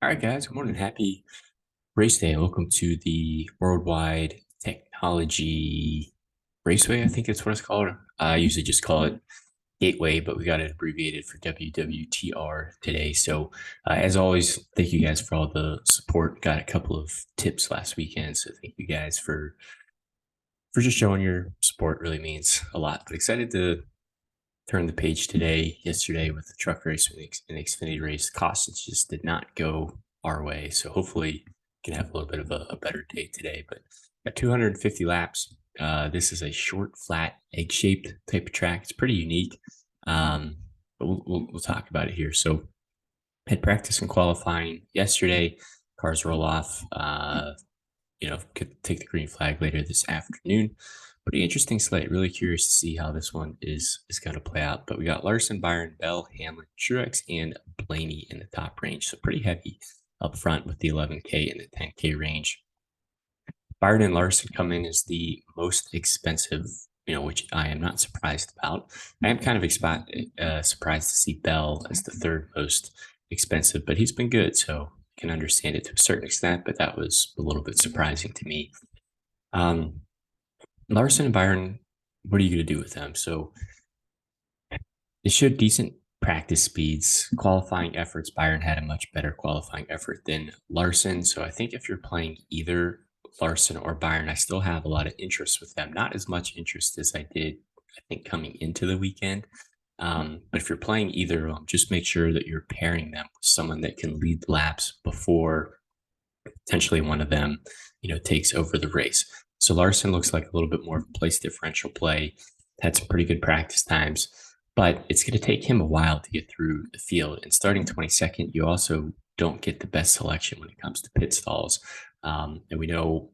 All right, guys. Good morning. Happy race day. Welcome to the Worldwide Technology Raceway. I think that's what it's called. I usually just call it Gateway, but we got it abbreviated for WWTR today. So, as always, thank you guys for all the support. Got a couple of tips last weekend, so thank you guys for just showing your support. Really means a lot. But excited to turn the page today. Yesterday with the truck race and the Xfinity race, cautions just did not go our way. So hopefully can have a little bit of a better day today. But at 250 laps, this is a short, flat, egg-shaped type of track. It's pretty unique, but we'll talk about it here. So had practice and qualifying yesterday. Cars roll off. Could take the green flag later this afternoon. Pretty interesting slate. Really curious to see how this one is going to play out. But we got Larson, Byron, Bell, Hamlin, Truex, and Blaney in the top range. So pretty heavy up front with the 11K and the 10K range. Byron and Larson come in as the most expensive, which I am not surprised about. I am kind of surprised to see Bell as the third most expensive, but he's been good, so I can understand it to a certain extent, but that was a little bit surprising to me. Larson and Byron, what are you going to do with them? So they showed decent practice speeds, qualifying efforts. Byron had a much better qualifying effort than Larson. So I think if you're playing either Larson or Byron, I still have a lot of interest with them. Not as much interest as I did, I think, coming into the weekend. But if you're playing either of them, just make sure that you're pairing them with someone that can lead laps before potentially one of them, takes over the race. So Larson looks like a little bit more of a place differential play. Had some pretty good practice times, but it's going to take him a while to get through the field. And starting 22nd, you also don't get the best selection when it comes to pit stalls. And we know,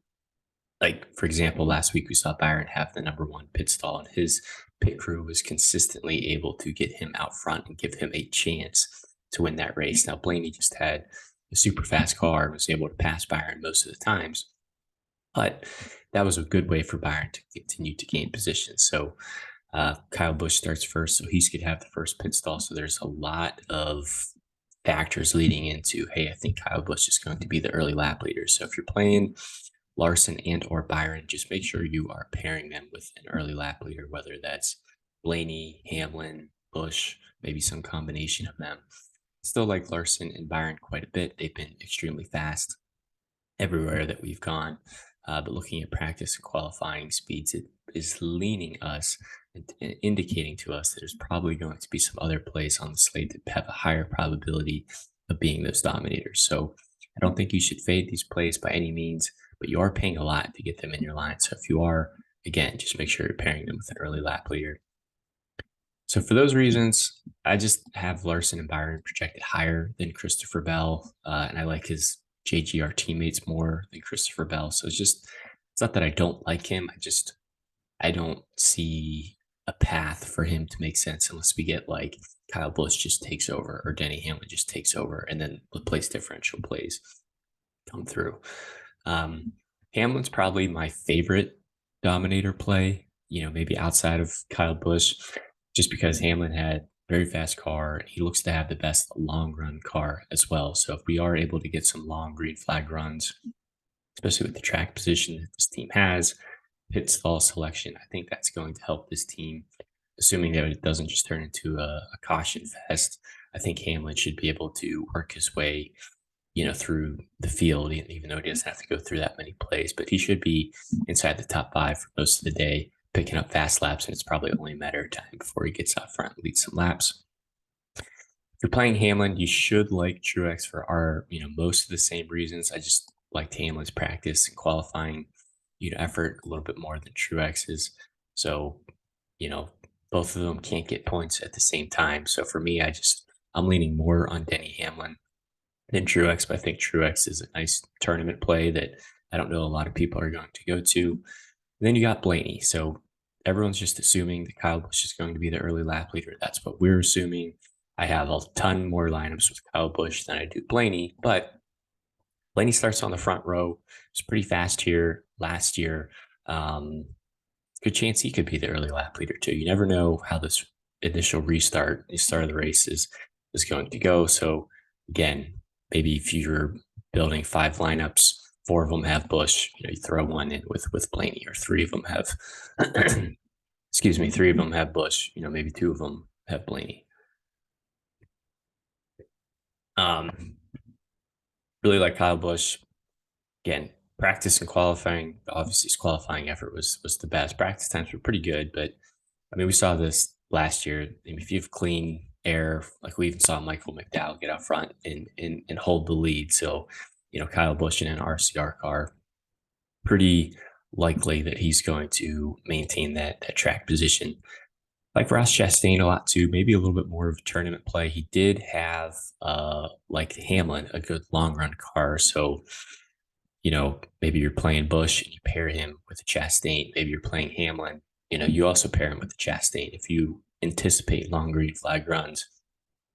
like, for example, last week we saw Byron have the number one pit stall, and his pit crew was consistently able to get him out front and give him a chance to win that race. Now, Blaney just had a super fast car and was able to pass Byron most of the times, but that was a good way for Byron to continue to gain position. So Kyle Busch starts first, so he's going to have the first pit stall. So there's a lot of factors leading into, hey, I think Kyle Busch is going to be the early lap leader. So if you're playing Larson and or Byron, just make sure you are pairing them with an early lap leader, whether that's Blaney, Hamlin, Busch, maybe some combination of them. Still like Larson and Byron quite a bit. They've been extremely fast everywhere that we've gone. But looking at practice and qualifying speeds, it is leaning us and indicating to us that there's probably going to be some other plays on the slate that have a higher probability of being those dominators. So I don't think you should fade these plays by any means, but you are paying a lot to get them in your line. So if you are, again, just make sure you're pairing them with an early lap leader. So for those reasons, I just have Larson and Byron projected higher than Christopher Bell, and I like his JGR teammates more than Christopher Bell. So it's not that I don't like him. I don't see a path for him to make sense unless we get like Kyle Busch just takes over or Denny Hamlin just takes over, and then the place differential plays come through. Hamlin's probably my favorite dominator play, maybe outside of Kyle Busch, just because Hamlin had a very fast car. He looks to have the best long run car as well. So if we are able to get some long green flag runs, especially with the track position that this team has, pit stall selection, I think that's going to help this team, assuming that it doesn't just turn into a caution fest. I think Hamlin should be able to work his way, through the field, even though he doesn't have to go through that many plays, but he should be inside the top five for most of the day, picking up fast laps, and it's probably only a matter of time before he gets out front and leads some laps. If you're playing Hamlin, you should like Truex for our, most of the same reasons. I just liked Hamlin's practice and qualifying, effort a little bit more than Truex's. So, both of them can't get points at the same time. So for me, I'm leaning more on Denny Hamlin than Truex, but I think Truex is a nice tournament play that I don't know a lot of people are going to go to. And then you got Blaney. So everyone's just assuming that Kyle Busch is going to be the early lap leader. That's what we're assuming. I have a ton more lineups with Kyle Busch than I do Blaney, but Blaney starts on the front row. It's pretty fast here last year. Good chance he could be the early lap leader too. You never know how this initial restart, the start of the race is going to go. So again, maybe if you're building 5 lineups, 4 of them have Bush, you throw one in with Blaney, or 3 of them have, excuse me, 3 of them have Bush, maybe 2 of them have Blaney. Really like Kyle Busch. Again, practice and qualifying, obviously his qualifying effort was the best. Practice times were pretty good, but I mean, we saw this last year. I mean, if you have clean air, like we even saw Michael McDowell get out front and hold the lead. So, Kyle Busch in an RCR car, pretty likely that he's going to maintain that track position. Like Ross Chastain a lot too, maybe a little bit more of a tournament play. He did have, like Hamlin, a good long run car. So, maybe you're playing Bush and you pair him with a Chastain. Maybe you're playing Hamlin. You also pair him with the Chastain. If you anticipate long green flag runs,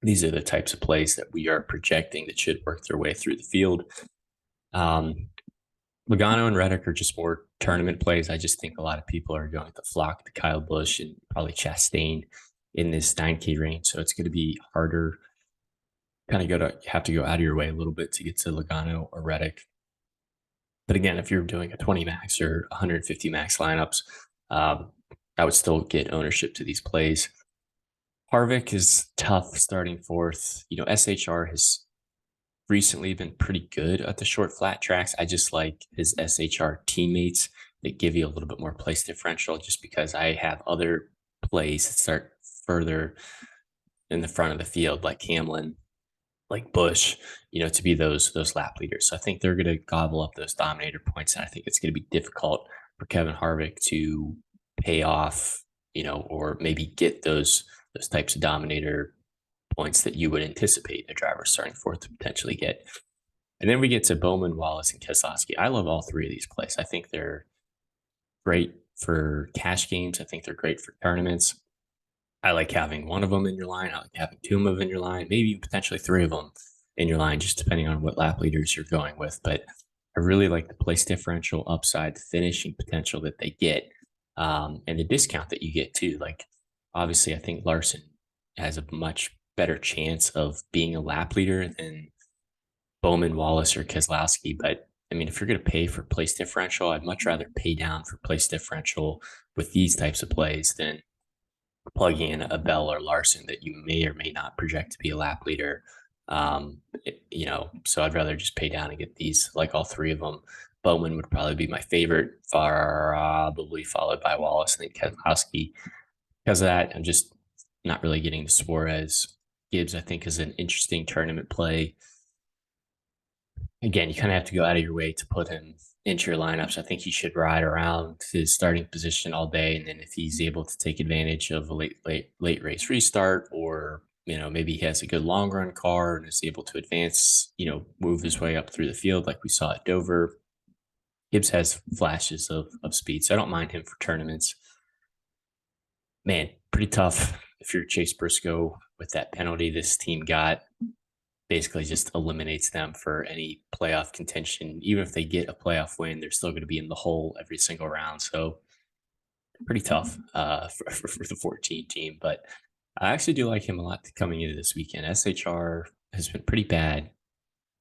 these are the types of plays that we are projecting that should work their way through the field. Logano and Reddick are just more tournament plays. I just think a lot of people are going to flock to Kyle Busch and probably Chastain in this 9K range. So it's going to be harder. Kind of have to go out of your way a little bit to get to Logano or Reddick. But again, if you're doing a 20 max or 150 max lineups, I would still get ownership to these plays. Harvick is tough starting fourth. SHR has recently been pretty good at the short flat tracks. I just like his SHR teammates that give you a little bit more place differential, just because I have other plays that start further in the front of the field, like Hamlin, like Bush, to be those lap leaders. So I think they're going to gobble up those dominator points, and I think it's going to be difficult for Kevin Harvick to pay off, or maybe get those types of dominator points that you would anticipate a driver starting fourth to potentially get. And then we get to Bowman, Wallace, and Keselowski. I love all 3 of these plays. I think they're great for cash games. I think they're great for tournaments. I like having 1 of them in your line. I like having 2 of them in your line, maybe potentially 3 of them in your line, just depending on what lap leaders you're going with. But I really like the place differential upside, the finishing potential that they get, and the discount that you get too. Like, obviously, I think Larson has a much better chance of being a lap leader than Bowman, Wallace, or Keselowski. But I mean, if you're going to pay for place differential, I'd much rather pay down for place differential with these types of plays than plugging in a Bell or Larson that you may or may not project to be a lap leader. So I'd rather just pay down and get these, like all 3 of them. Bowman would probably be my favorite, probably followed by Wallace and then Keselowski. Because of that, I'm just not really getting to Suarez. Gibbs, I think, is an interesting tournament play. Again, you kind of have to go out of your way to put him into your lineups. I think he should ride around his starting position all day, and then if he's able to take advantage of a late race restart, or maybe he has a good long run car and is able to advance, move his way up through the field like we saw at Dover. Gibbs has flashes of speed, so I don't mind him for tournaments. Man, pretty tough if you're Chase Briscoe with that penalty this team got. Basically just eliminates them for any playoff contention. Even if they get a playoff win, they're still going to be in the hole every single round. So pretty tough for the 14 team. But I actually do like him a lot coming into this weekend. SHR has been pretty bad,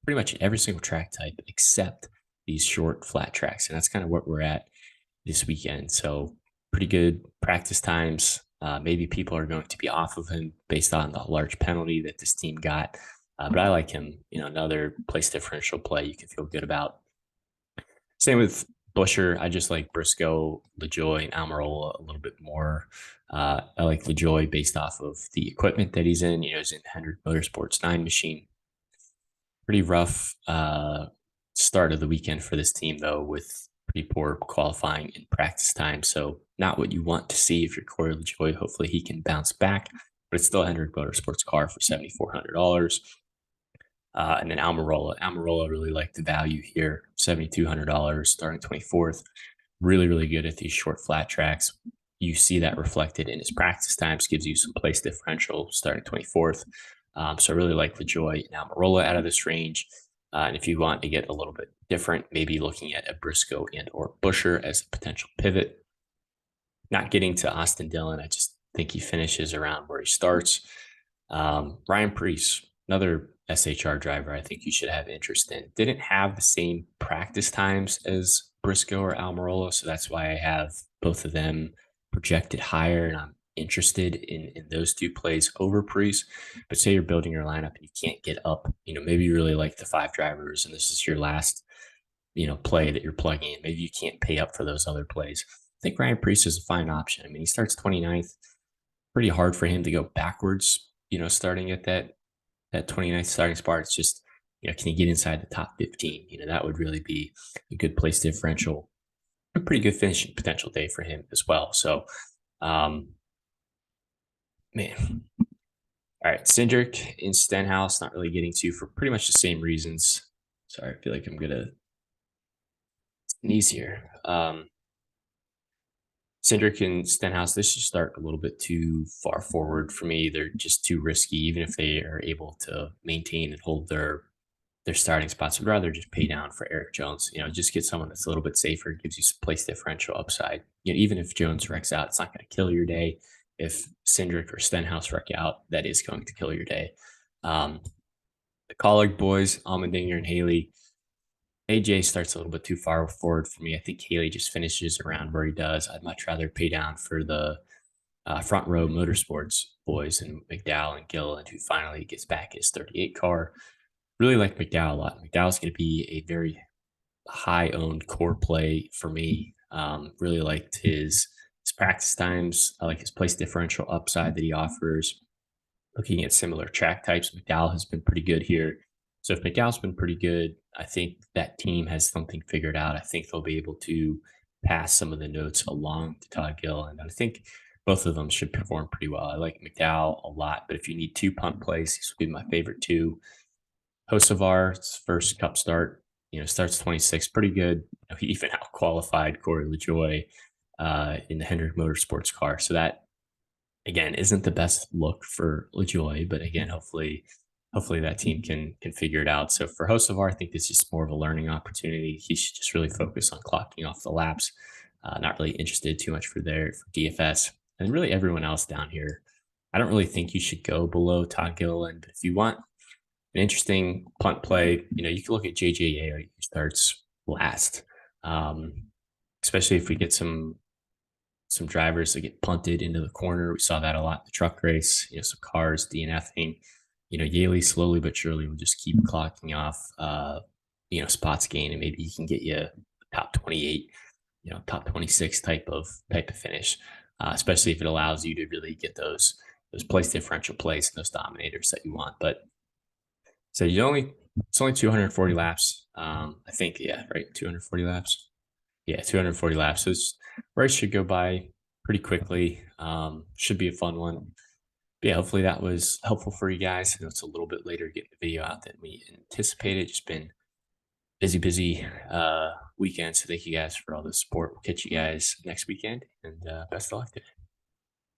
pretty much every single track type except these short flat tracks. And that's kind of what we're at this weekend. So pretty good practice times. Maybe people are going to be off of him based on the large penalty that this team got. But I like him, another place differential play you can feel good about. Same with Busher. I just like Briscoe, LaJoy, and Almirola a little bit more. I like LaJoy based off of the equipment that he's in. He's in Hendrick Motorsports 9 machine. Pretty rough start of the weekend for this team, though, with pretty poor qualifying and practice time. So not what you want to see if you're Corey LaJoy. Hopefully he can bounce back, but it's still a Hendrick Motorsports car for $7,400. And then Almirola really liked the value here, $7,200, starting 24th. Really, really good at these short flat tracks. You see that reflected in his practice times, gives you some place differential starting 24th. So I really like LaJoy and Almirola out of this range. And if you want to get a little bit different, maybe looking at a Briscoe and or Busher as a potential pivot. Not getting to Austin Dillon, I just think he finishes around where he starts. Ryan Preece, another SHR driver I think you should have interest in. Didn't have the same practice times as Briscoe or Almirola, so that's why I have both of them projected higher, and I'm interested in those two plays over Priest. But say you're building your lineup and you can't get up, maybe you really like the five drivers, and this is your last play that you're plugging in. Maybe you can't pay up for those other plays. I think Ryan Priest is a fine option. I mean, he starts 29th. Pretty hard for him to go backwards, starting at that 29th starting spot. It's just, can he get inside the top 15? That would really be a good place differential. A pretty good finishing potential day for him as well. So, um, man. All right. Cindric in Stenhouse, not really getting to for pretty much the same reasons. Sorry, I feel like I'm going to sneeze here. Cindric and Stenhouse, this should start a little bit too far forward for me. They're just too risky, even if they are able to maintain and hold their starting spots. I'd rather just pay down for Eric Jones. Just get someone that's a little bit safer, gives you some place differential upside. Even if Jones wrecks out, it's not going to kill your day. If Cindric or Stenhouse wreck out, that is going to kill your day. The Collard boys, Allmendinger and Haley. AJ starts a little bit too far forward for me. I think Haley just finishes around where he does. I'd much rather pay down for the front row motorsports boys and McDowell and Gilliland, who finally gets back his 38 car. Really like McDowell a lot. McDowell's going to be a very high owned core play for me. Really liked his practice times. I like his place differential upside that he offers. Looking at similar track types, McDowell has been pretty good here. So if McDowell's been pretty good, I think that team has something figured out. I think they'll be able to pass some of the notes along to Todd Gill, and I think both of them should perform pretty well. I like McDowell a lot, but if you need two punt plays, these would be my favorite two. Hocevar's first Cup start, starts 26, pretty good. He even out qualified Corey LaJoy in the Hendrick Motorsports car. So that again isn't the best look for LaJoy, but again, hopefully that team can figure it out. So for Hocevar, I think this is more of a learning opportunity. He should just really focus on clocking off the laps. Not really interested too much for DFS, and really everyone else down here. I don't really think you should go below Todd Gilliland, but if you want an interesting punt play, you can look at JJA, who starts last. Especially if we get some drivers that get punted into the corner. We saw that a lot in the truck race. Some cars DNFing. Yaley slowly but surely will just keep clocking off. Spots gain, and maybe he can get you top 28, top 26 type of finish. Especially if it allows you to really get those place differential plays and those dominators that you want. But so it's only 240 laps. I think, yeah, right. 240 laps. Yeah, 240 laps. So this race should go by pretty quickly. Should be a fun one. But yeah, hopefully that was helpful for you guys. I know it's a little bit later getting the video out than we anticipated. Just been busy weekend. So thank you guys for all the support. We'll catch you guys next weekend, and best of luck today.